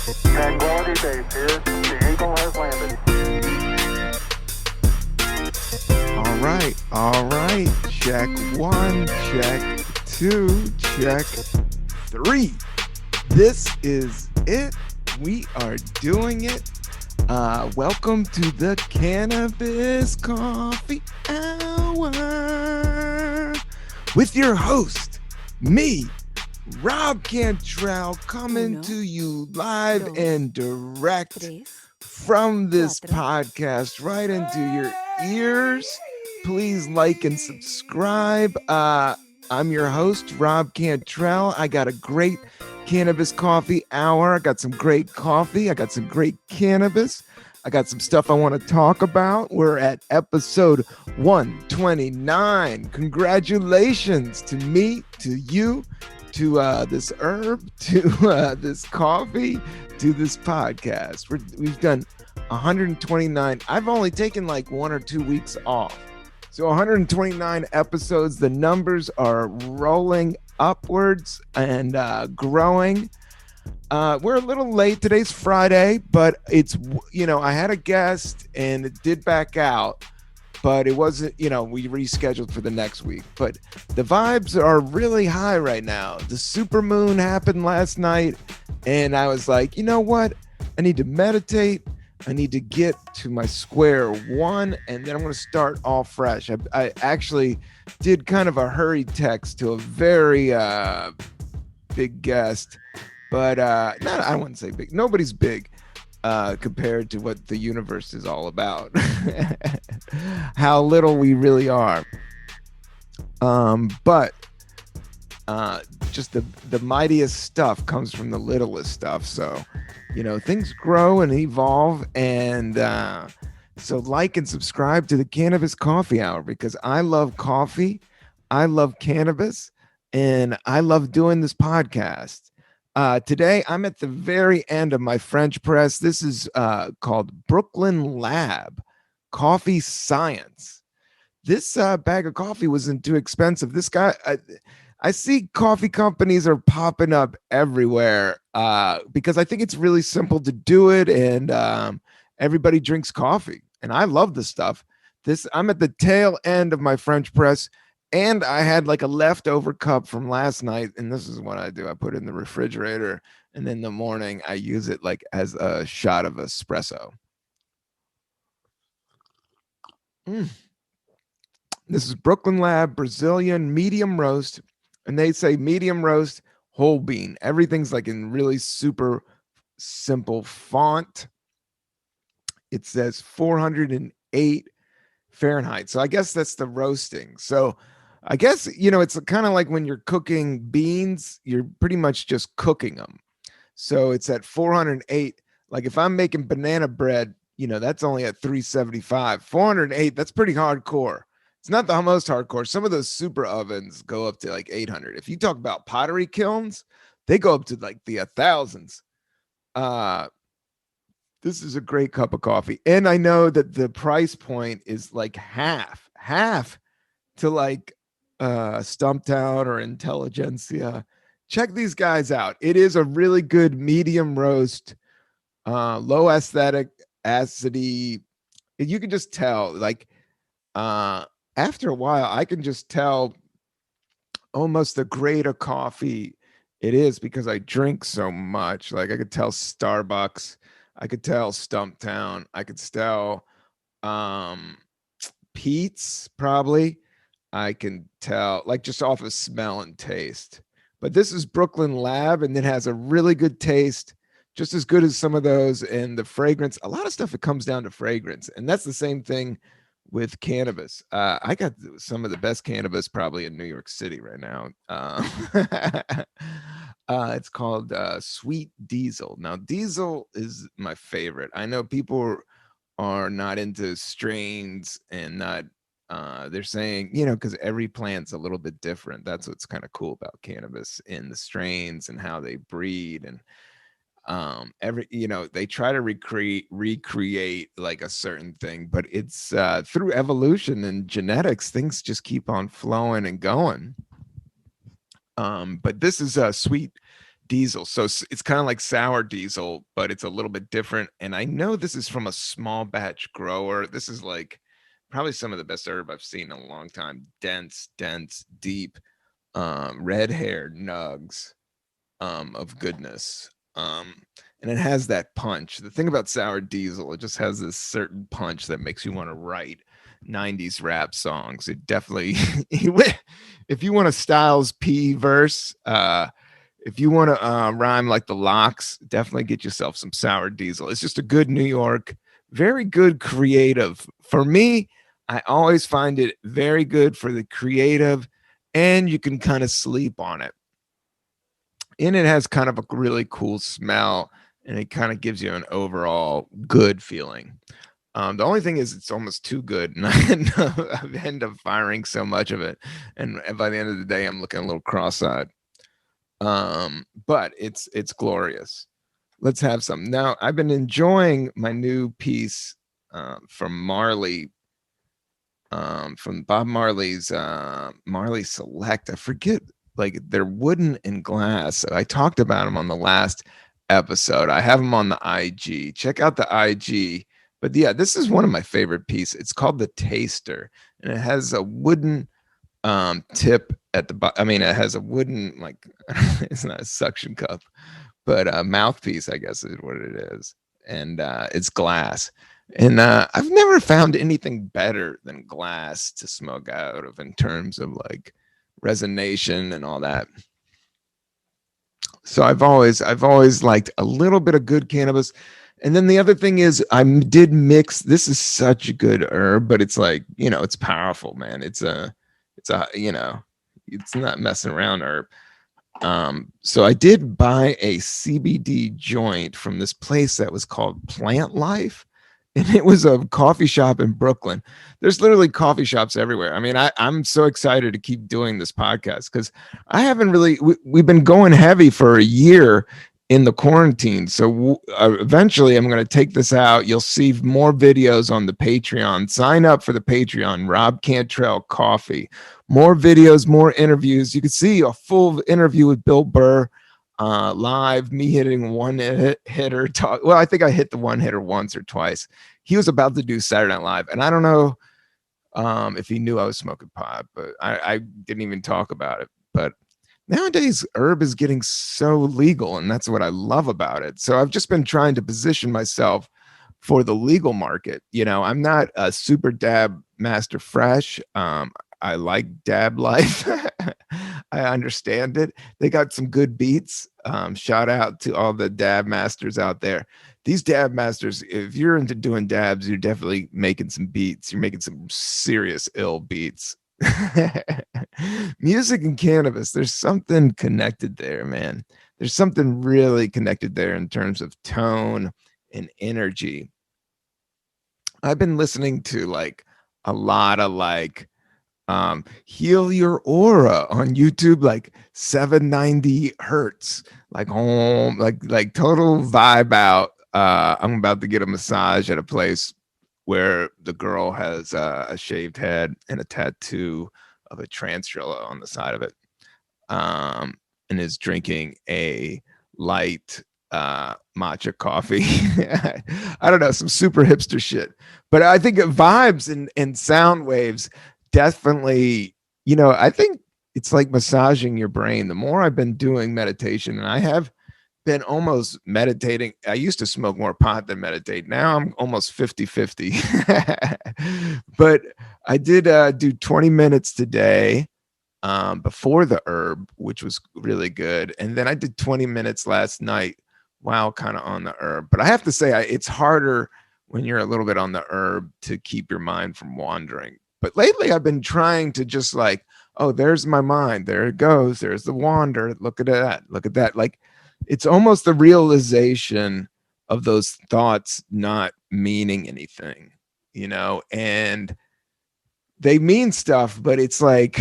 Tranquility Base here. The Eagle has landed. All right. Check one, check two, check three. This is it. We are doing it. Welcome to the Cannabis Coffee Hour with your host, me, Rob Cantrell, coming to you live and direct from this podcast right into your ears. Please like and subscribe. I'm your host, Rob Cantrell. I got a great Cannabis Coffee Hour. I got some great coffee. I got some great cannabis. I got some stuff I want to talk about. We're at episode 129. Congratulations to me, to you, to this herb, to this coffee, to this podcast. We've done 129. I've only taken like 1 or 2 weeks off. So 129 episodes. The numbers are rolling upwards and growing. We're a little late. Today's Friday, but it's, I had a guest and it did back out, but it wasn't, we rescheduled for the next week. But the vibes are really high right now. The supermoon happened last night, and I was like, you know what? I need to meditate. I need to get to my square one, and then I'm going to start all fresh. I actually did kind of a hurried text to a very big guest, but I wouldn't say big. Nobody's big compared to what the universe is all about. How little we really are. But just the mightiest stuff comes from the littlest stuff. So, things grow and evolve. And so like and subscribe to the Cannabis Coffee Hour, because I love coffee, I love cannabis, and I love doing this podcast. Today, I'm at the very end of my French press. This is called Brooklyn Lab Coffee Science. This bag of coffee wasn't too expensive. This guy, I see coffee companies are popping up everywhere because I think it's really simple to do it, and everybody drinks coffee, and I love this stuff. I'm at the tail end of my French press, and I had like a leftover cup from last night, and this is what I do. I put it in the refrigerator, and then in the morning I use it like as a shot of espresso. This is Brooklyn Lab Brazilian medium roast. And they say medium roast, whole bean. Everything's like in really super simple font. It says 408 Fahrenheit. So I guess that's the roasting. So I guess, it's kind of like when you're cooking beans, you're pretty much just cooking them. So it's at 408. Like if I'm making banana bread, that's only at 375. 408, that's pretty hardcore. It's not the most hardcore. Some of those super ovens go up to like 800. If you talk about pottery kilns, they go up to like the thousands. This is a great cup of coffee. And I know that the price point is like half to like Stumptown or Intelligentsia. Check these guys out. It is a really good medium roast, low aesthetic, acidity. You can just tell, like, after a while, I can just tell almost the grade of coffee it is because I drink so much. Like I could tell Starbucks, I could tell Stumptown, I could tell Pete's probably. I can tell like just off of smell and taste. But this is Brooklyn Lab, and it has a really good taste, just as good as some of those. And the fragrance, a lot of stuff, it comes down to fragrance. And that's the same thing with cannabis. I got some of the best cannabis probably in New York City right now. It's called Sweet Diesel. Now, Diesel is my favorite. I know people are not into strains and not, they're saying, because every plant's a little bit different. That's what's kind of cool about cannabis, in the strains and how they breed. And they try to recreate like a certain thing, but it's through evolution and genetics, things just keep on flowing and going. But this is a Sweet diesel. So it's kind of like sour diesel, but it's a little bit different. And I know this is from a small batch grower. This is like probably some of the best herb I've seen in a long time. Dense, deep, red hair nugs of goodness. And it has that punch. The thing about sour diesel, it just has this certain punch that makes you want to write 90s rap songs. It definitely, if you want a Styles P verse, if you want to rhyme like the Locks, definitely get yourself some sour diesel. It's just a good New York, very good creative. For me, I always find it very good for the creative, and you can kind of sleep on it. And it has kind of a really cool smell, and it kind of gives you an overall good feeling. The only thing is it's almost too good, and I end up firing so much of it, and by the end of the day, I'm looking a little cross-eyed. But it's glorious. Let's have some. Now, I've been enjoying my new piece from Marley, from Bob Marley's Marley Select. I forget, like, they're wooden and glass. I talked about them on the last episode. I have them on the IG. Check out the IG. But yeah, this is one of my favorite pieces. It's called the Taster, and it has a wooden tip at the bottom. I mean, it has a wooden, like, it's not a suction cup, but a mouthpiece, I guess is what it is. And it's glass. And I've never found anything better than glass to smoke out of in terms of like resonation and all that. So I've always liked a little bit of good cannabis. And then the other thing is I did mix. This is such a good herb, but it's like, it's powerful, man. It's a, it's not messing around herb. So I did buy a CBD joint from this place that was called Plant Life, and it was a coffee shop in Brooklyn. There's literally coffee shops everywhere. I mean, I'm so excited to keep doing this podcast because I haven't really, we've been going heavy for a year in the quarantine. So eventually I'm going to take this out. You'll see more videos on the Patreon. Sign up for the Patreon, Rob Cantrell Coffee. More videos, more interviews. You can see a full interview with Bill Burr live, me hitting one hitter. Well, I think I hit the one hitter once or twice. He was about to do Saturday Night Live, and I don't know if he knew I was smoking pot, but I didn't even talk about it. But nowadays, herb is getting so legal, and that's what I love about it. So I've just been trying to position myself for the legal market. I'm not a super dab master fresh. I like dab life. I understand it. They got some good beats. Shout out to all the dab masters out there. These dab masters, if you're into doing dabs, you're definitely making some beats. You're making some serious ill beats. Music and cannabis, there's something connected there, man. There's something really connected there in terms of tone and energy. I've been listening to like a lot of like Heal Your Aura on YouTube, like 790 hertz, like home, like total vibe out. I'm about to get a massage at a place where the girl has a shaved head and a tattoo of a tarantula on the side of it, and is drinking a light matcha coffee. I don't know, some super hipster shit. But I think vibes and sound waves definitely, I think it's like massaging your brain. The more I've been doing meditation, and I have been almost meditating. I used to smoke more pot than meditate. Now I'm almost 50-50. But I did do 20 minutes today before the herb, which was really good. And then I did 20 minutes last night while kind of on the herb. But I have to say, it's harder when you're a little bit on the herb to keep your mind from wandering. But lately I've been trying to just like, oh, there's my mind. There it goes. There's the wander. Look at that. Look at that. Like, it's almost the realization of those thoughts not meaning anything, and they mean stuff, but it's like,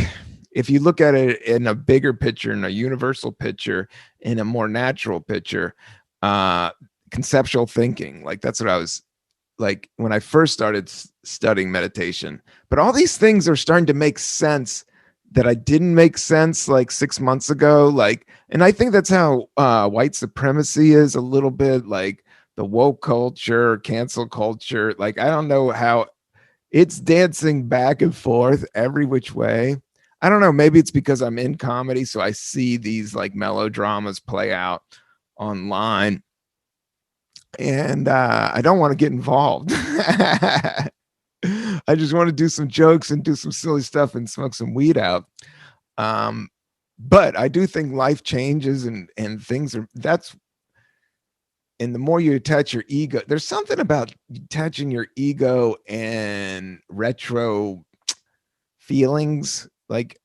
if you look at it in a bigger picture, in a universal picture, in a more natural picture, conceptual thinking, like that's what I was like when I first started studying meditation. But all these things are starting to make sense that I didn't make sense like 6 months ago. Like, and I think that's how white supremacy is a little bit, like the woke culture, cancel culture. Like, I don't know how it's dancing back and forth every which way. I don't know. Maybe it's because I'm in comedy, so I see these like melodramas play out online, and I don't want to get involved. I just want to do some jokes and do some silly stuff and smoke some weed out. Um, but I do think life changes and things are that's and the more you attach your ego, there's something about attaching your ego and retro feelings. Like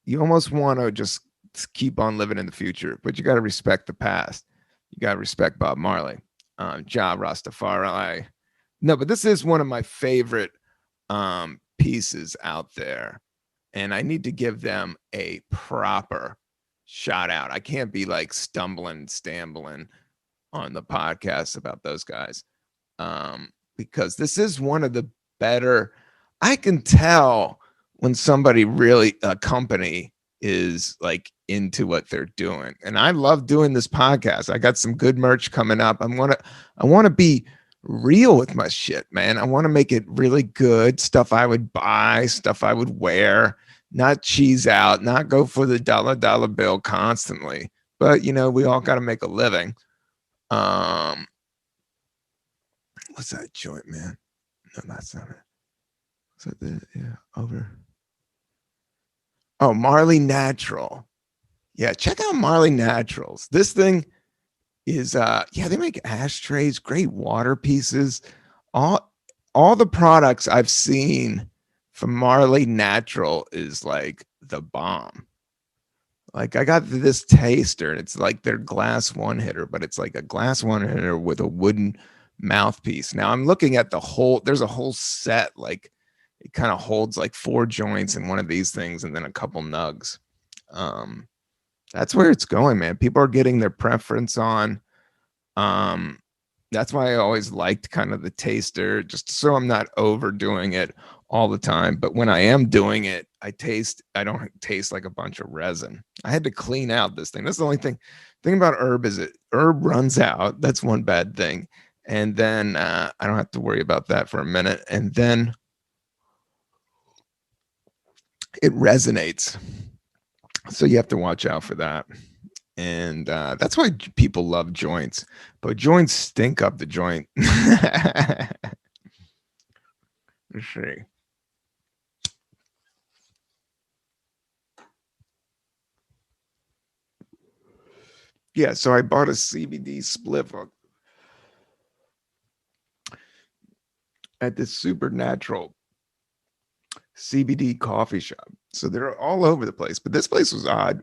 you almost want to just keep on living in the future, but you got to respect the past. You got to respect Bob Marley, Ja Rastafari. No, but this is one of my favorite pieces out there, and I need to give them a proper shout out. I can't be like stambling on the podcast about those guys, because this is one of the better. I can tell when somebody really a company is like into what they're doing, and I love doing this podcast. I got some good merch coming up. I want to be real with my shit, man. I want to make it really good stuff. I would buy stuff I would wear, not cheese out, not go for the dollar bill constantly. But you know, we all got to make a living. What's that joint, man? No, that's not it. Is that the over? Oh, Marley Natural. Yeah, check out Marley Naturals. This thing is they make ashtrays, great water pieces. All the products I've seen from Marley Natural is like the bomb. Like I got this taster, and it's like their glass one hitter, but it's like a glass one hitter with a wooden mouthpiece. Now I'm looking at there's a whole set, like it kind of holds like 4 joints in one of these things and then a couple nugs. That's where it's going, man. People are getting their preference on. That's why I always liked kind of the taster, just so I'm not overdoing it all the time. But when I am doing it, I don't taste like a bunch of resin. I had to clean out this thing. That's the only thing about herb is herb runs out. That's one bad thing. And then I don't have to worry about that for a minute. And then it resonates. So you have to watch out for that. And that's why people love joints, but joints stink up the joint. Let's see. Yeah, so I bought a CBD spliff at this Supernatural CBD coffee shop. So they're all over the place, but this place was odd.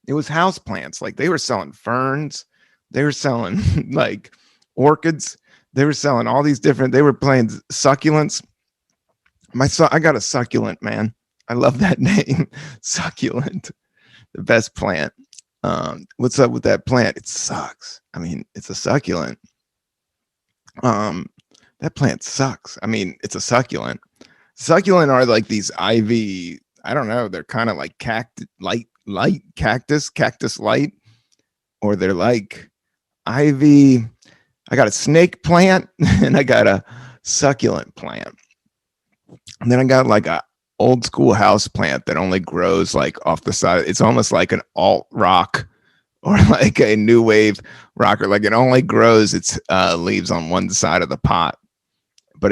It was house plants. Like they were selling ferns, they were selling like orchids, they were selling all these different. They were playing succulents. I got a succulent, man. I love that name, succulent, the best plant. What's up with that plant? It sucks. I mean, it's a succulent. That plant sucks. I mean, it's a succulent. Succulent are like these ivy. I don't know. They're kind of like light cactus light, or they're like ivy. I got a snake plant and I got a succulent plant. And then I got like a old school house plant that only grows like off the side. It's almost like an alt rock or like a new wave rocker. Like it only grows its leaves on one side of the pot. But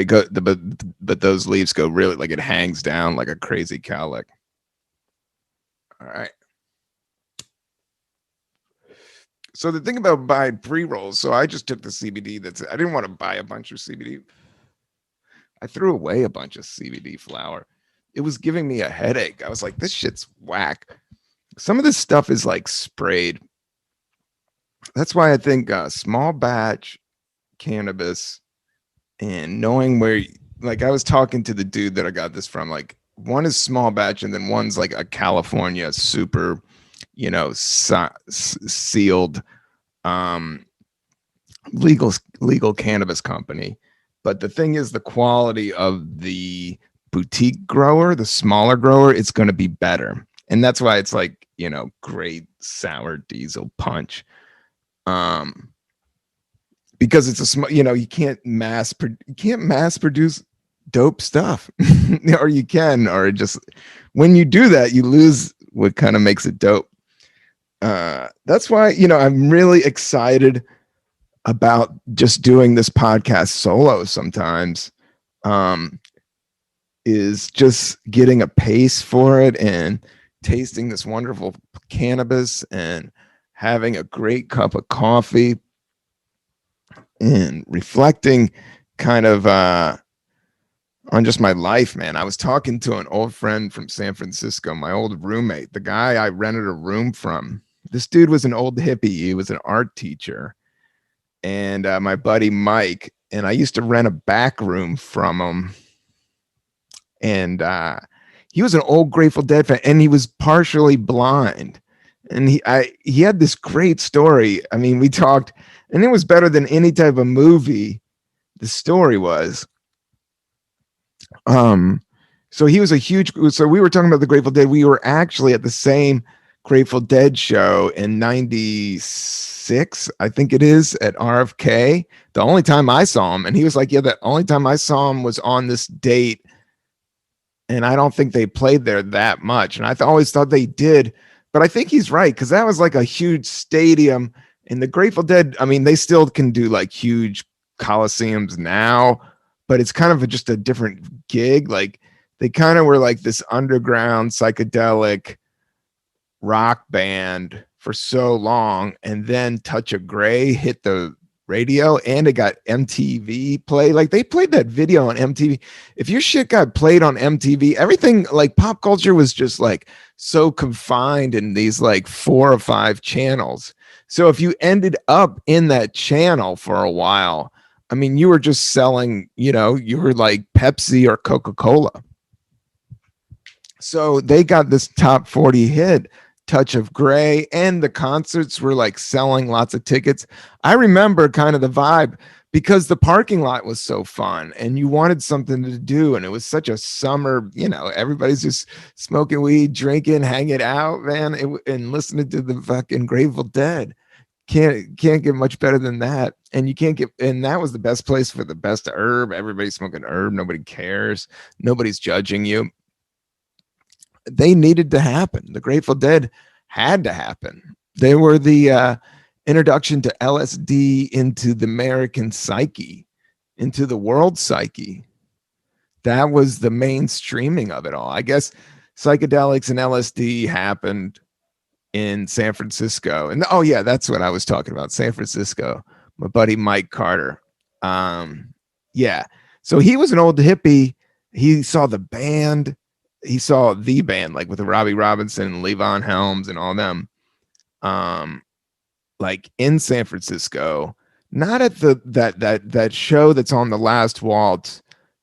but those leaves go really like it hangs down like a crazy cowlick. All right. So the thing about buying pre-rolls, so I just took the CBD I didn't want to buy a bunch of CBD. I threw away a bunch of CBD flower. It was giving me a headache. I was like, this shit's whack. Some of this stuff is like sprayed. That's why I think small batch cannabis and knowing where, like I was talking to the dude that I got this from, like one is small batch and then one's like a California super, sealed legal cannabis company. But the thing is the quality of the boutique grower, the smaller grower, it's going to be better. And that's why it's like, great sour diesel punch. Because it's a small, you can't mass produce dope stuff. Or you can, or just when you do that, you lose what kind of makes it dope. That's why, I'm really excited about just doing this podcast solo sometimes. Is just getting a pace for it and tasting this wonderful cannabis and having a great cup of coffee and reflecting kind of on just my life, man. I was talking to an old friend from San Francisco, my old roommate, the guy I rented a room from. This dude was an old hippie. He was an art teacher. And my buddy Mike, and I used to rent a back room from him. And he was an old Grateful Dead fan, and he was partially blind. And he had this great story. I mean, we talked, and it was better than any type of movie. The story was, so he was so we were talking about the Grateful Dead. We were actually at the same Grateful Dead show in 96, I think it is, at RFK. The only time I saw him, and he was like, yeah, the only time I saw him was on this date. And I don't think they played there that much. And I always thought they did, but I think he's right, because that was like a huge stadium. And the Grateful Dead, I mean, they still can do like huge coliseums now, but it's kind of just a different gig. Like they kind of were like this underground psychedelic rock band for so long, and then Touch of Grey hit the radio and it got MTV play. Like they played that video on MTV. If your shit got played on MTV, everything like pop culture was just like so confined in these like 4 or 5 channels. So if you ended up in that channel for a while, I mean, you were just selling, you were like Pepsi or Coca-Cola. So they got this top 40 hit, Touch of Grey, and the concerts were like selling lots of tickets. I remember kind of the vibe because the parking lot was so fun and you wanted something to do. And it was such a summer, everybody's just smoking weed, drinking, hanging out, man, and listening to the fucking Grateful Dead. Can't get much better than that. And you can't get, and that was the best place for the best herb. Everybody's smoking herb. Nobody cares. Nobody's judging you. They needed to happen. The Grateful Dead had to happen. They were the introduction to LSD into the American psyche, into the world psyche. That was the mainstreaming of it all. I guess psychedelics and LSD happened in San Francisco. And oh yeah, that's what I was talking about. San Francisco. My buddy Mike Carter. Yeah. So he was an old hippie. He saw the band. He saw the band like with Robbie Robinson and Levon Helms and all them, like in San Francisco, not at that show that's on the Last Waltz.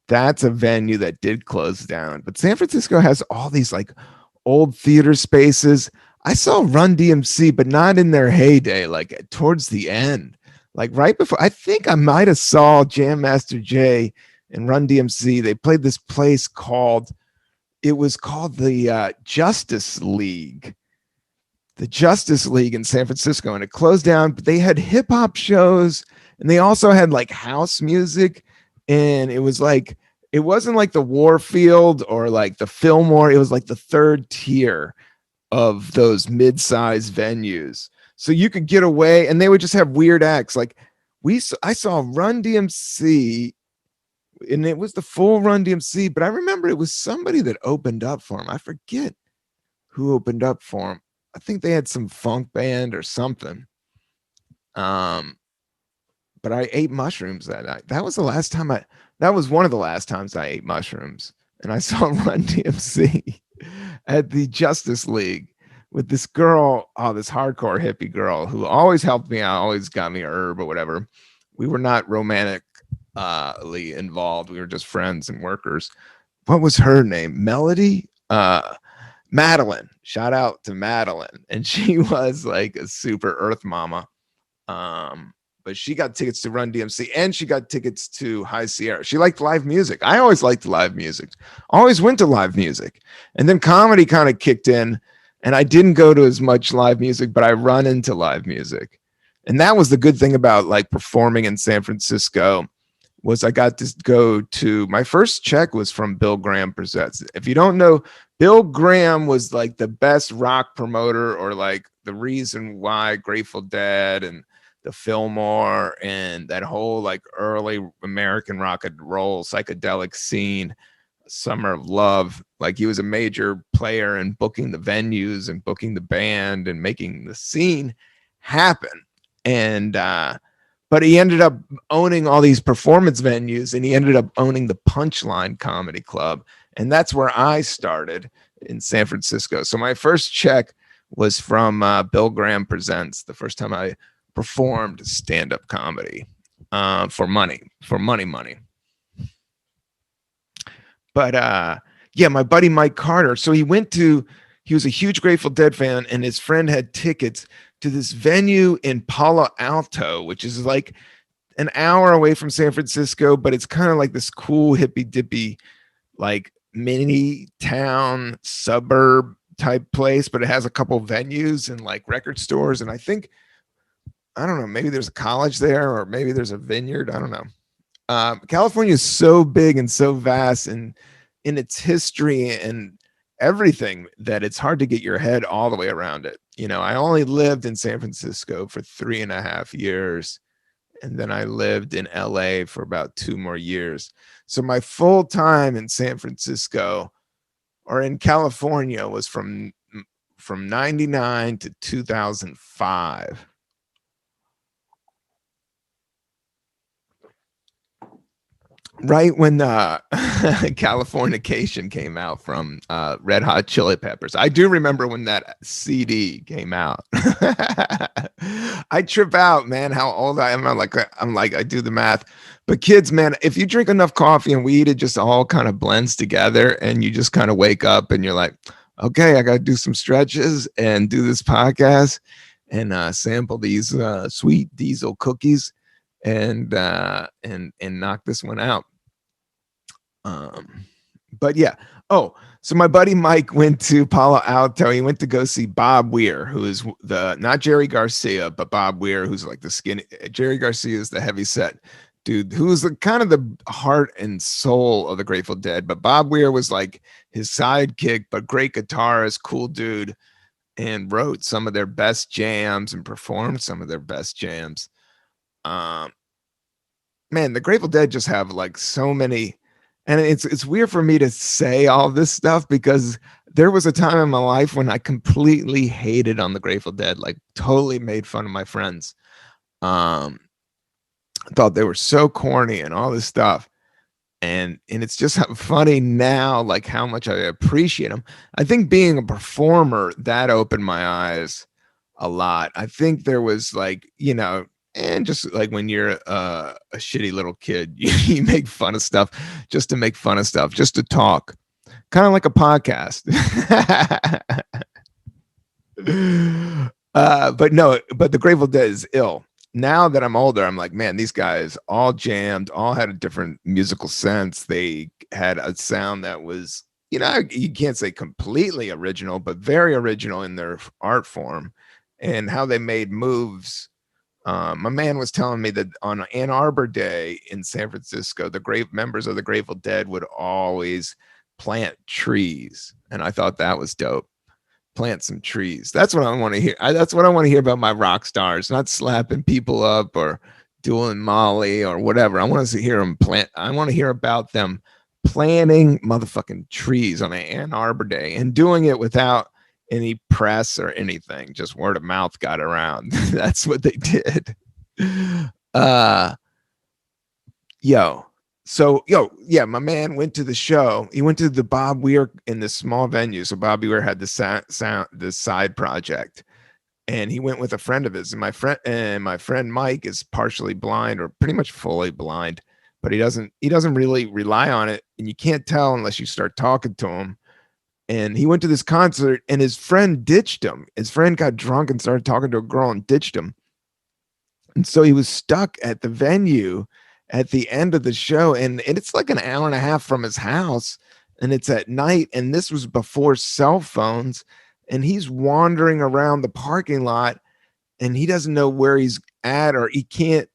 That's a venue that did close down, but San Francisco has all these like old theater spaces. I saw Run DMC, but not in their heyday, like towards the end, like right before. I think I might have saw Jam Master Jay and Run DMC. They played this place called the Justice League. The Justice League in San Francisco, and it closed down, but they had hip hop shows and they also had like house music. And it was like, it wasn't like the Warfield or like the Fillmore. It was like the third tier of those mid-sized venues. So you could get away and they would just have weird acts. Like I saw Run DMC, and it was the full Run DMC, but I remember it was somebody that opened up for him. I forget who opened up for him. I think they had some funk band or something. But I ate mushrooms that night. That was one of the last times I ate mushrooms. And I saw Run DMC at the Justice League with this girl, this hardcore hippie girl who always helped me out, always got me a herb or whatever. We were not romantic involved. We were just friends and workers. What was her name? Melody? Madeline. Shout out to Madeline. And she was like a super earth mama. but she got tickets to Run DMC and she got tickets to High Sierra. She liked live music. I always liked live music, always went to live music. And then comedy kind of kicked in, and I didn't go to as much live music, but I run into live music. And that was the good thing about like performing in San Francisco, was I got to go to, my first check was from Bill Graham Presents. If you don't know, Bill Graham was like the best rock promoter, or like the reason why Grateful Dead and the Fillmore and that whole like early American rock and roll psychedelic scene, Summer of Love, like he was a major player in booking the venues and booking the band and making the scene happen. And but he ended up owning all these performance venues, and he ended up owning the Punchline Comedy Club. And that's where I started in San Francisco. So my first check was from Bill Graham Presents, the first time I performed stand-up comedy for money. But yeah, my buddy Mike Carter, so he was a huge Grateful Dead fan, and his friend had tickets to this venue in Palo Alto, which is like an hour away from San Francisco, but it's kind of like this cool hippy dippy, like mini town suburb type place, but it has a couple venues and like record stores. And I think, I don't know, maybe there's a college there, or maybe there's a vineyard. I don't know. California is so big and so vast and in its history and everything that it's hard to get your head all the way around it. You know, I only lived in San Francisco for 3.5 years, and then I lived in LA for about 2 more years. So my full time in San Francisco or in California was from 99 to 2005. Right when Californication came out from Red Hot Chili Peppers. I do remember when that CD came out. I trip out, man, how old I am. I'm like, I do the math. But kids, man, if you drink enough coffee and weed, it just all kind of blends together, and you just kind of wake up and you're like, okay, I got to do some stretches and do this podcast and sample these sweet diesel cookies and knock this one out. But yeah. Oh, so my buddy Mike went to Palo Alto. He went to go see Bob Weir, who is not Jerry Garcia, but Bob Weir, who's like the skinny. Jerry Garcia is the heavy set dude, who's the kind of the heart and soul of the Grateful Dead. But Bob Weir was like his sidekick, but great guitarist, cool dude, and wrote some of their best jams and performed some of their best jams. Man, the Grateful Dead just have like so many. And it's weird for me to say all this stuff because there was a time in my life when I completely hated on the Grateful Dead, like totally made fun of my friends. Thought they were so corny and all this stuff. And it's just funny now, like how much I appreciate them. I think being a performer, that opened my eyes a lot. I think there was like, you know, and just like when you're a shitty little kid, you make fun of stuff just to make fun of stuff, just to talk, kind of like a podcast. But the Grateful Dead is ill. Now that I'm older, I'm like, man, these guys all jammed, all had a different musical sense. They had a sound that was, you know, you can't say completely original, but very original in their art form and how they made moves. My man was telling me that on Ann Arbor Day in San Francisco, the great members of the Grateful Dead would always plant trees. And I thought that was dope. Plant some trees. That's what I want to hear. That's what I want to hear about my rock stars, not slapping people up or doing Molly or whatever. I want to hear them plant. I want to hear about them planting motherfucking trees on Ann Arbor Day and doing it without any press or anything. Just word of mouth got around. That's what they did. Yeah, my man went to the show. He went to the Bob Weir in this small venue. So Bob Weir had this side project, and he went with a friend of his. And my friend Mike is partially blind or pretty much fully blind, but he doesn't really rely on it, and you can't tell unless you start talking to him. And he went to this concert, and his friend ditched him. His friend got drunk and started talking to a girl and ditched him. And so he was stuck at the venue at the end of the show. And it's like an hour and a half from his house. And it's at night. And this was before cell phones. And he's wandering around the parking lot and he doesn't know where he's at, or he can't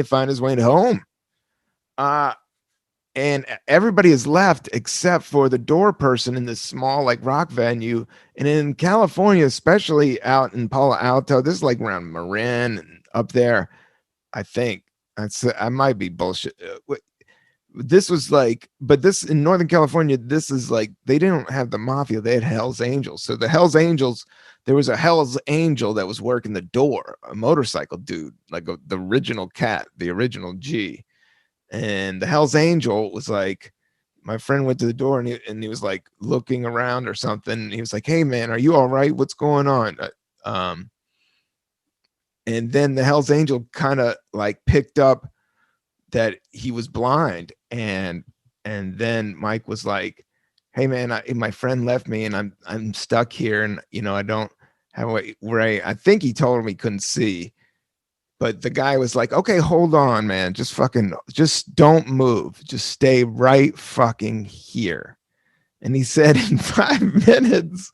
find his way home. And everybody is left except for the door person in this small like rock venue. And in California, especially out in Palo Alto, this is like around Marin and up there. I think I might be bullshit. This was like, but this in Northern California, this is like they didn't have the mafia; they had Hell's Angels. So the Hell's Angels, there was a Hell's Angel that was working the door, a motorcycle dude, like the original Cat, the original G. And the Hell's Angel was like, my friend went to the door and he was like looking around or something. He was like, "Hey man, are you all right? What's going on?" And then the Hell's Angel kind of like picked up that he was blind, and then Mike was like, "Hey man, my friend left me and I'm stuck here, and I don't have where I think he told him he couldn't see." But the guy was like, "Okay, hold on, man. Just don't move. Just stay right fucking here." And he said in 5 minutes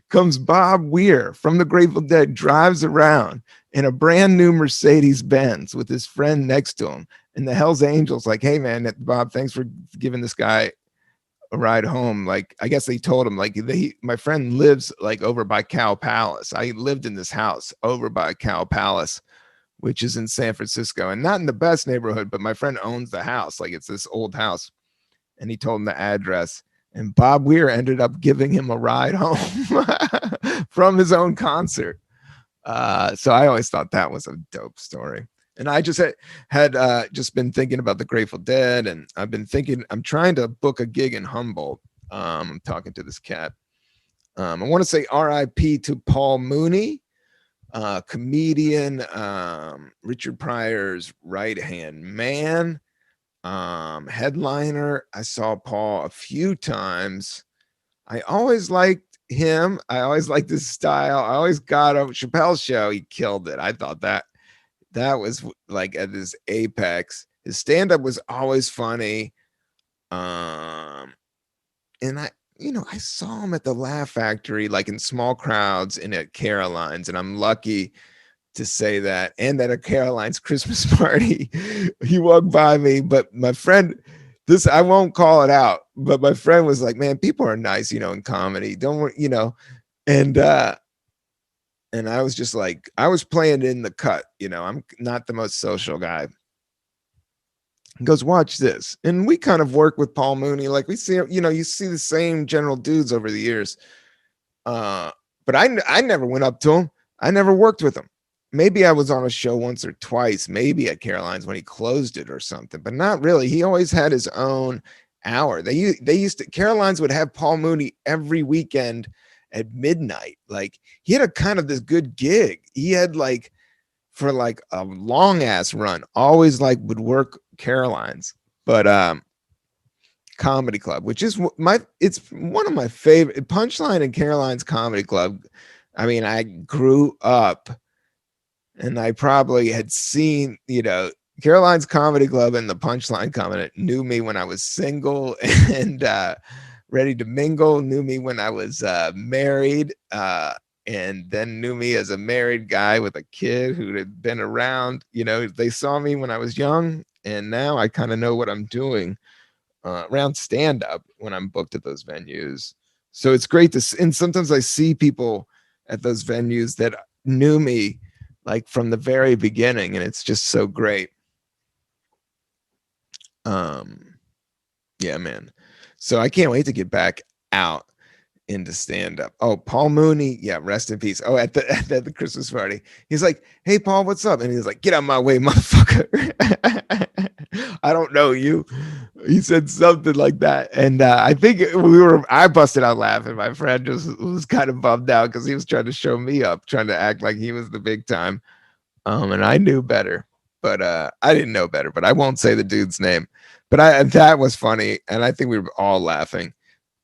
comes Bob Weir from the Grateful Dead, drives around in a brand new Mercedes Benz with his friend next to him. And the Hells Angels like, "Hey man, Bob, thanks for giving this guy a ride home." Like, I guess they told him like my friend lives like over by Cow Palace. I lived in this house over by Cow Palace, which is in San Francisco, and not in the best neighborhood, but my friend owns the house. Like, it's this old house. And he told him the address. And Bob Weir ended up giving him a ride home from his own concert. So I always thought that was a dope story. And I just had just been thinking about the Grateful Dead, and I've been thinking I'm trying to book a gig in Humboldt. I'm talking to this cat. I want to say R.I.P. to Paul Mooney, comedian, Richard Pryor's right hand man, headliner. I saw Paul a few times. I always liked him. I always liked his style. I always got him. Chappelle's show, he killed it. I thought that was like at his apex. His stand-up was always funny. And I saw him at the Laugh Factory, like in small crowds and at Caroline's, and I'm lucky to say that. And at a Caroline's Christmas party, he walked by me, but my friend, I won't call it out, but my friend was like, "Man, people are nice, in comedy. Don't worry, and I was just like, I was playing in the cut, I'm not the most social guy. He goes, "Watch this." And we kind of work with Paul Mooney. Like, we see, you see the same general dudes over the years. But I never went up to him. I never worked with him. Maybe I was on a show once or twice, maybe at Caroline's when he closed it or something, but not really. He always had his own hour. They used to, Caroline's would have Paul Mooney every weekend at midnight. Like, he had a kind of this good gig. He had like, for like a long ass run, always like would work Caroline's, but Comedy Club, which is it's one of my favorite. Punchline and Caroline's Comedy Club. I mean, I grew up and I probably had seen, Caroline's Comedy Club and the Punchline Comedy knew me when I was single and ready to mingle, knew me when I was married, and then knew me as a married guy with a kid who had been around. They saw me when I was young, and now I kind of know what I'm doing around stand-up when I'm booked at those venues. So it's great to, and sometimes I see people at those venues that knew me like from the very beginning, and it's just so great. Yeah, man. So I can't wait to get back out into stand-up. Oh, Paul Mooney, yeah, rest in peace. Oh, at the Christmas party, he's like, "Hey Paul, what's up?" And he's like, "Get out of my way, motherfucker." I don't know you. He said something like that, and I think I busted out laughing. My friend just was kind of bummed out because he was trying to show me up, trying to act like he was the big time, and I knew better, but I didn't know better. But I won't say the dude's name. But that was funny, and I think we were all laughing.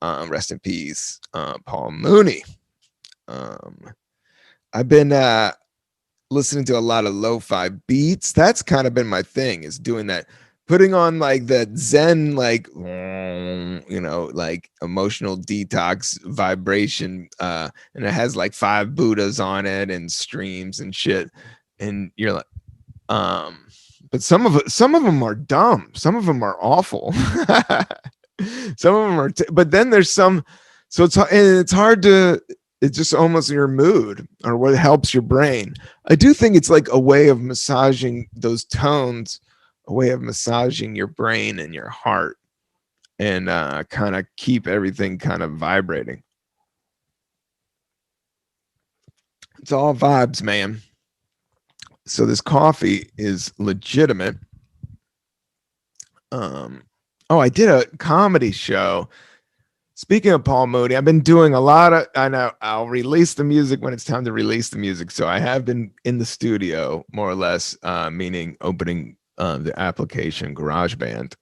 Rest in peace, Paul Mooney. I've been listening to a lot of lo-fi beats. That's kind of been my thing, is doing that, putting on like that Zen, like, like emotional detox vibration, and it has like 5 Buddhas on it and streams and shit, and you're like, but some of them are dumb, some of them are awful. Some of them are but then there's some, so it's hard to, it's just almost your mood or what helps your brain. I do think it's like a way of massaging those tones, a way of massaging your brain and your heart, and kind of keep everything kind of vibrating. It's all vibes, man. So this coffee is legitimate. Oh, I did a comedy show. Speaking of Paul Mooney, I've been doing a lot of, I know I'll release the music when it's time to release the music. So I have been in the studio more or less, meaning opening the application GarageBand,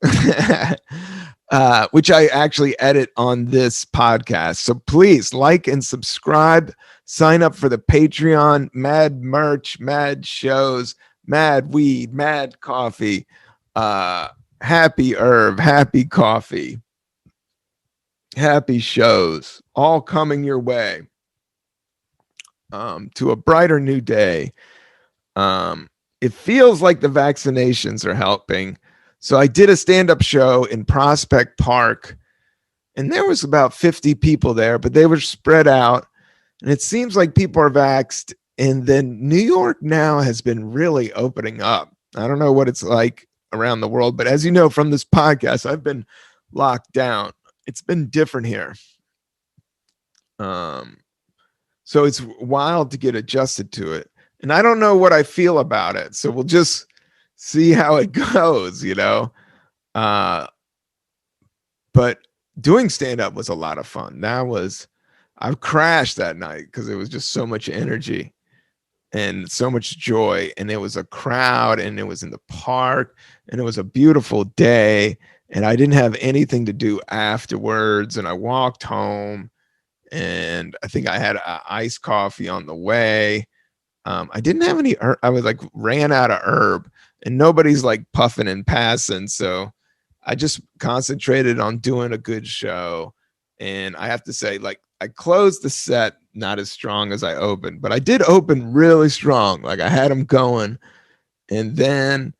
which I actually edit on this podcast. So please like and subscribe, sign up for the Patreon, mad merch, mad shows, mad weed, mad coffee, happy herb, happy coffee, happy shows, all coming your way, to a brighter new day. It feels like the vaccinations are helping. So I did a stand-up show in Prospect Park, and there was about 50 people there, but they were spread out, and it seems like people are vaxxed. And then New York now has been really opening up. I don't know what it's like around the world, but as you know from this podcast, I've been locked down. It's been different here. So it's wild to get adjusted to it. And I don't know what I feel about it. So we'll just see how it goes, you know? But doing stand up was a lot of fun. I crashed that night because it was just so much energy and so much joy. And it was a crowd, and it was in the park, and it was a beautiful day. And I didn't have anything to do afterwards. And I walked home, and I think I had iced coffee on the way. I didn't have any I was like ran out of herb, and nobody's like puffing and passing. So I just concentrated on doing a good show. And I have to say, like, I closed the set not as strong as I opened, but I did open really strong. Like I had them going. And then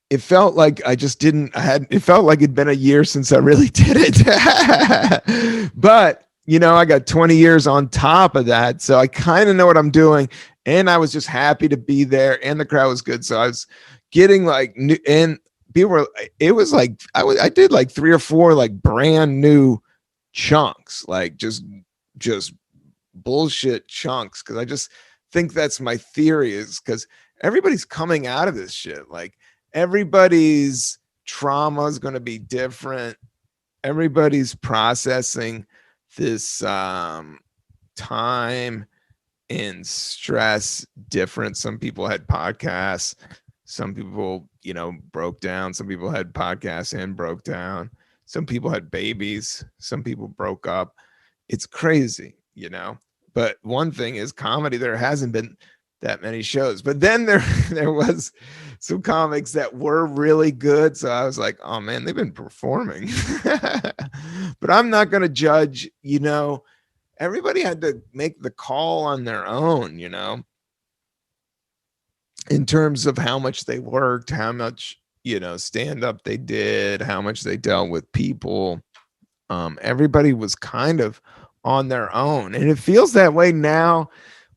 it felt like it felt like it'd been a year since I really did it. But, I got 20 years on top of that. So I kind of know what I'm doing. And I was just happy to be there, and the crowd was good. So I was getting like new, and people were, it was like, I did like 3 or 4 like brand new chunks, like just bullshit chunks. Cause I just think that's my theory, is because everybody's coming out of this shit. Like, everybody's trauma is going to be different. Everybody's processing this time and stress different. Some people had podcasts. Some people, broke down. Some people had podcasts and broke down. Some people had babies. Some people broke up. It's crazy, But one thing is comedy. There hasn't been that many shows, but then there was some comics that were really good. So I was like, oh man, they've been performing. But I'm not going to judge, everybody had to make the call on their own, in terms of how much they worked, how much, stand up they did, how much they dealt with people. Everybody was kind of on their own, and it feels that way now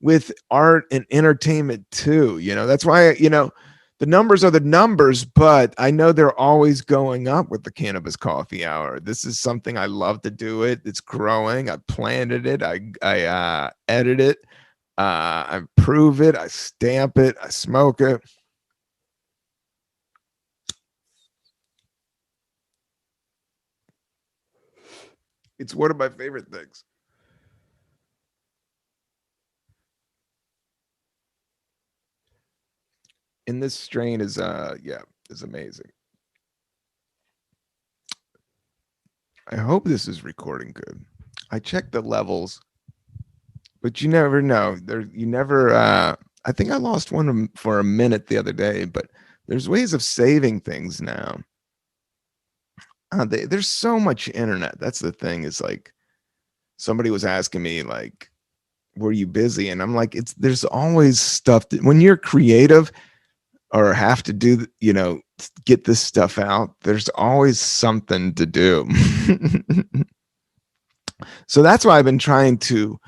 with art and entertainment too. That's why, the numbers are the numbers, but I know they're always going up with the Cannabis Coffee Hour. This is something I love to do. It's growing. I planted it. I edit it. I improve it. I stamp it. I smoke it. It's one of my favorite things. And this strain is amazing. I hope this is recording good. I checked the levels but you never know. You never. I think I lost one for a minute the other day, but there's ways of saving things now. There's so much internet. That's the thing. Is like somebody was asking me like, "Were you busy?" And I'm like, there's always stuff when you're creative or have to do, get this stuff out. There's always something to do. So that's why I've been trying to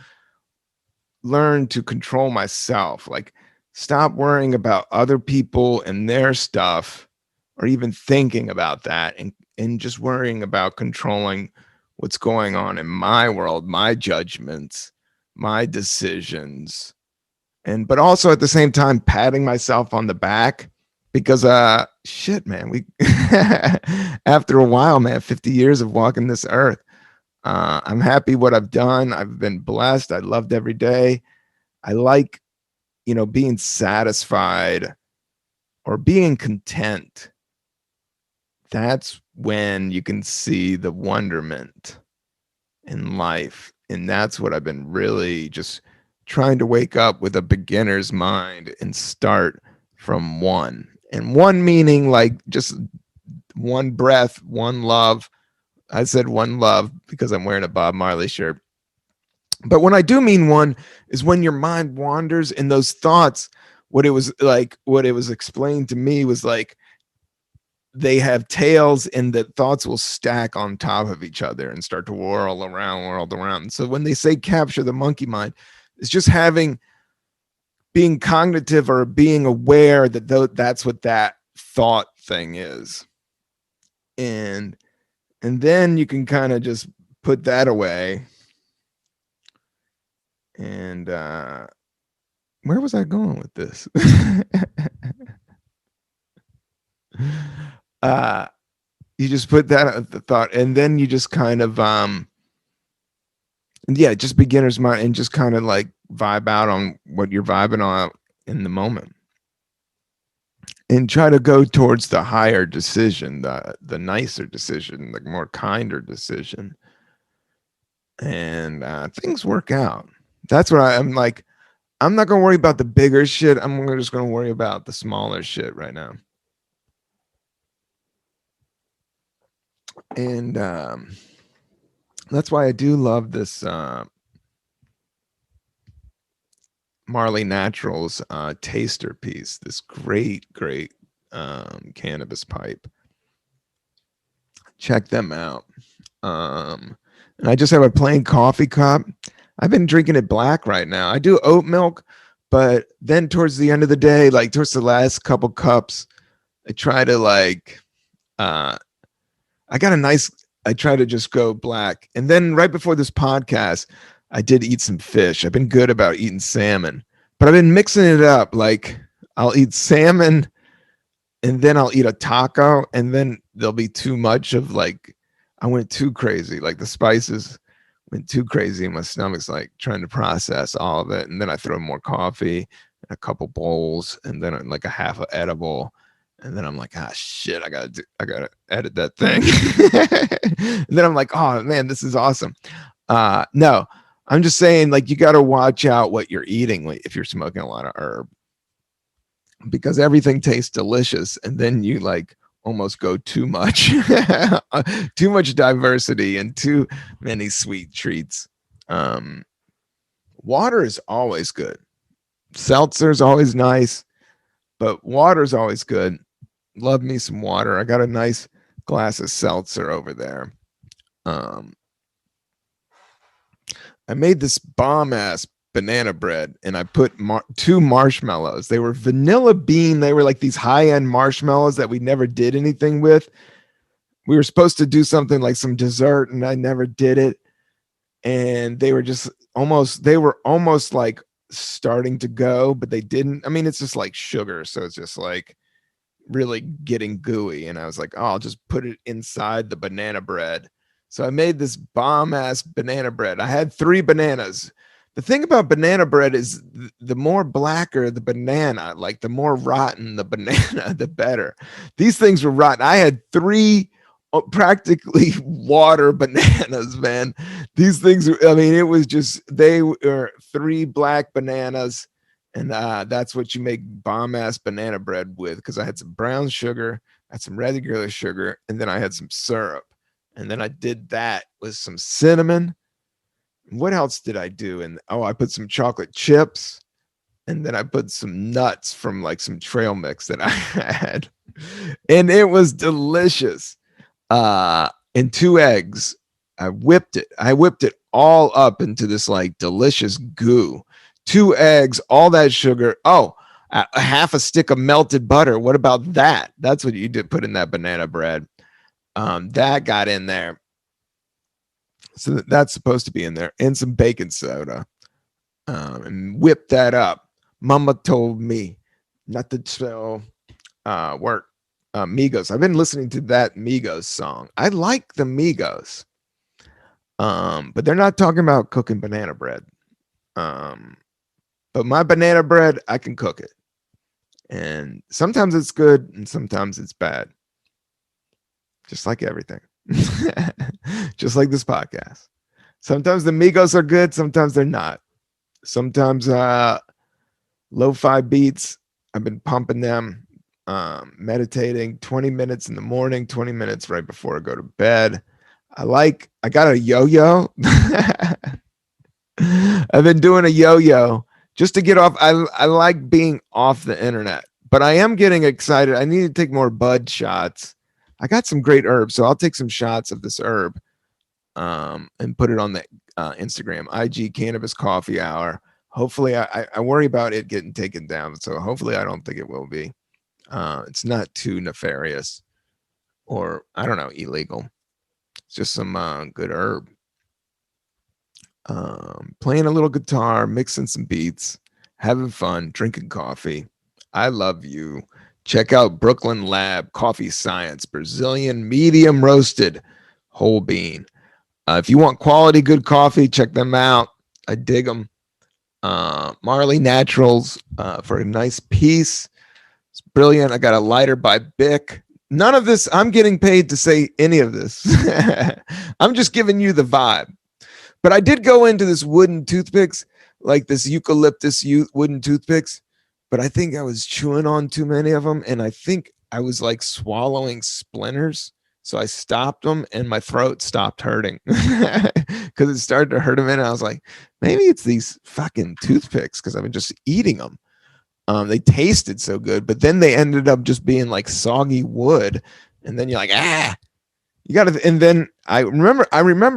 learn to control myself, like stop worrying about other people and their stuff or even thinking about that, and just worrying about controlling what's going on in my world, my judgments, my decisions, and but also at the same time patting myself on the back because shit, man, we after a while, man, 50 years of walking this earth, I'm happy what I've done. I've been blessed. I loved every day. I like, being satisfied or being content. That's when you can see the wonderment in life. And that's what I've been really just trying to wake up with a beginner's mind and start from one. And one meaning like just one breath, one love. I said one love because I'm wearing a Bob Marley shirt. But when I do mean one is when your mind wanders and those thoughts, what it was explained to me was like they have tails and the thoughts will stack on top of each other and start to whirl around. So when they say capture the monkey mind, it's just being cognitive or being aware that that's what that thought thing is. And then you can kind of just put that away. And where was I going with this? You just put that at the thought, and then you just kind of just beginner's mind, and just kind of like vibe out on what you're vibing on in the moment, and try to go towards the higher decision, the nicer decision, the more kinder decision, and things work out. That's what I'm like. I'm not gonna worry about the bigger shit. I'm just gonna worry about the smaller shit right now. And that's why I do love this Marley Naturals taster piece, this great cannabis pipe. Check them out. And I just have a plain coffee cup. I've been drinking it black right now. I do oat milk, but then towards the end of the day, like towards the last couple cups, I try to like I try to just go black. And then right before this podcast, I did eat some fish. I've been good about eating salmon, but I've been mixing it up. Like I'll eat salmon and then I'll eat a taco, and then there'll be too much of like, I went too crazy. Like the spices went too crazy and my stomach's like trying to process all of it. And then I throw more coffee and a couple bowls and then like a half a edible. And then I'm like, shit, I gotta edit that thing. And then I'm like, oh man, this is awesome. No, I'm just saying like, you got to watch out what you're eating if you're smoking a lot of herb, because everything tastes delicious. And then you like almost go too much, too much diversity and too many sweet treats. Water is always good. Seltzer's always nice, but water's always good. Love me some water. I got a nice glass of seltzer over there. I made this bomb ass banana bread and I put 2 marshmallows. They were vanilla bean. They were like these high-end marshmallows that we never did anything with. We were supposed to do something like some dessert and I never did it. And they were almost like starting to go, but they didn't. I mean, it's just like sugar. So it's just like really getting gooey. And I was like, oh, I'll just put it inside the banana bread. So I made this bomb ass banana bread. I had 3 bananas. The thing about banana bread is the more blacker the banana, like the more rotten the banana, the better. These things were rotten. I had 3 practically water bananas, man. These things, I mean, it was just, they were 3 black bananas, and that's what you make bomb ass banana bread with, because I had some brown sugar, I had some regular sugar, and then I had some syrup. And then I did that with some cinnamon. What else did I do? And I put some chocolate chips, and then I put some nuts from like some trail mix that I had. And it was delicious. And 2 eggs. I whipped it all up into this like delicious goo. 2 eggs, all that sugar. A half a stick of melted butter. What about that? That's what you did put in that banana bread. That got in there. So that's supposed to be in there. And some baking soda. And whip that up. Mama told me not to spell work. Migos. I've been listening to that Migos song. I like the Migos. But they're not talking about cooking banana bread. But my banana bread, I can cook it. And sometimes it's good and sometimes it's bad. Just like everything. Just like this podcast. Sometimes the Migos are good, sometimes they're not. Sometimes lo-fi beats, I've been pumping them, meditating 20 minutes in the morning, 20 minutes right before I go to bed. I got a yo-yo. I've been doing a yo-yo just to get off. I like being off the internet, but I am getting excited. I need to take more bud shots. I got some great herbs, so I'll take some shots of this herb and put it on the Instagram, IG Cannabiscoffeehour. Hopefully, I worry about it getting taken down, so hopefully I don't think it will be. It's not too nefarious or, I don't know, illegal. It's just some good herb. Playing a little guitar, mixing some beats, having fun, drinking coffee. I love you. Check out Brooklyn Lab Coffee Science, Brazilian medium roasted whole bean. If you want quality good coffee, check them out. I dig them. Marley Naturals for a nice piece. It's brilliant. I got a lighter by Bic. None of this, I'm getting paid to say any of this. I'm just giving you the vibe. But I did go into this wooden toothpicks, like this eucalyptus wooden toothpicks, but I think I was chewing on too many of them, and I think I was like swallowing splinters. So I stopped them, and my throat stopped hurting because it started to hurt a minute. I was like, maybe it's these fucking toothpicks because I've been just eating them. They tasted so good, but then they ended up just being like soggy wood, and then you're like, you got to. And then I remember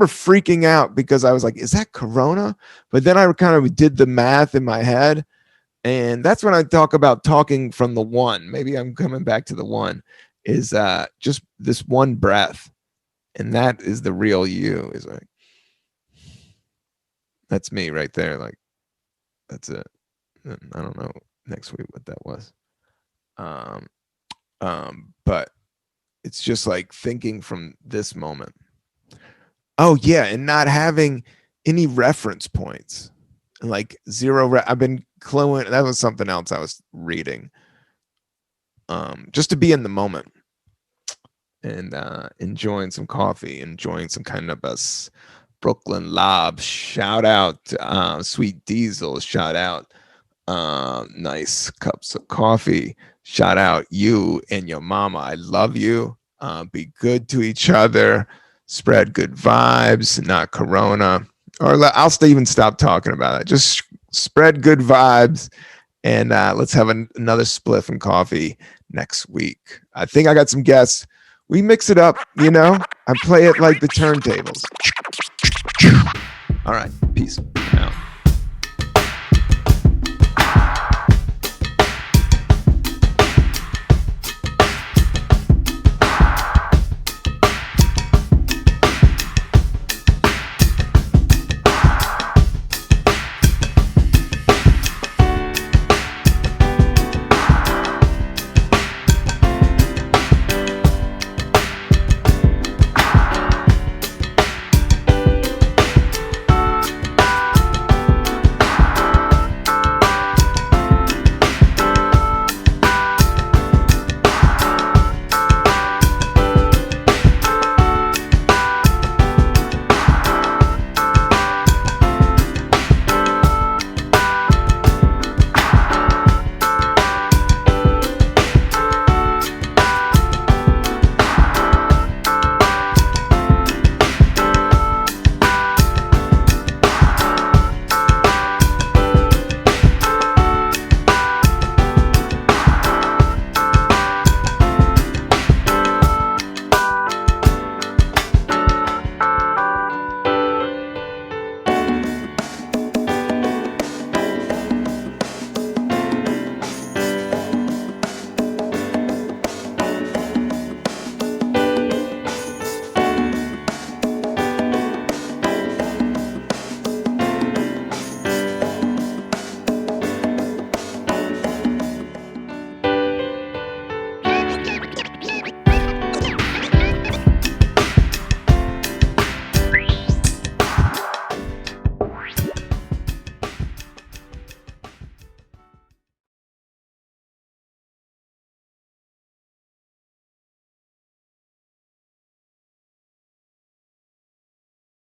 freaking out because I was like, is that Corona? But then I kind of did the math in my head. And that's when I talk about talking from the one. Maybe I'm coming back to the one, is just this one breath. And that is the real you. Is like, that's me right there. Like, that's it. And I don't know next week what that was. But it's just like thinking from this moment. Oh yeah, and not having any reference points. Like zero. I've been cluing. That was something else I was reading. Just to be in the moment and enjoying some coffee, enjoying some cannabis. Brooklyn Lab, shout out. Sweet Diesel, shout out. Nice cups of coffee. Shout out you and your mama. I love you. Be good to each other. Spread good vibes, not Corona. Or I'll even stop talking about it. Just spread good vibes, and let's have another spliff and coffee next week. I think I got some guests. We mix it up, I play it like the turntables. All right, peace.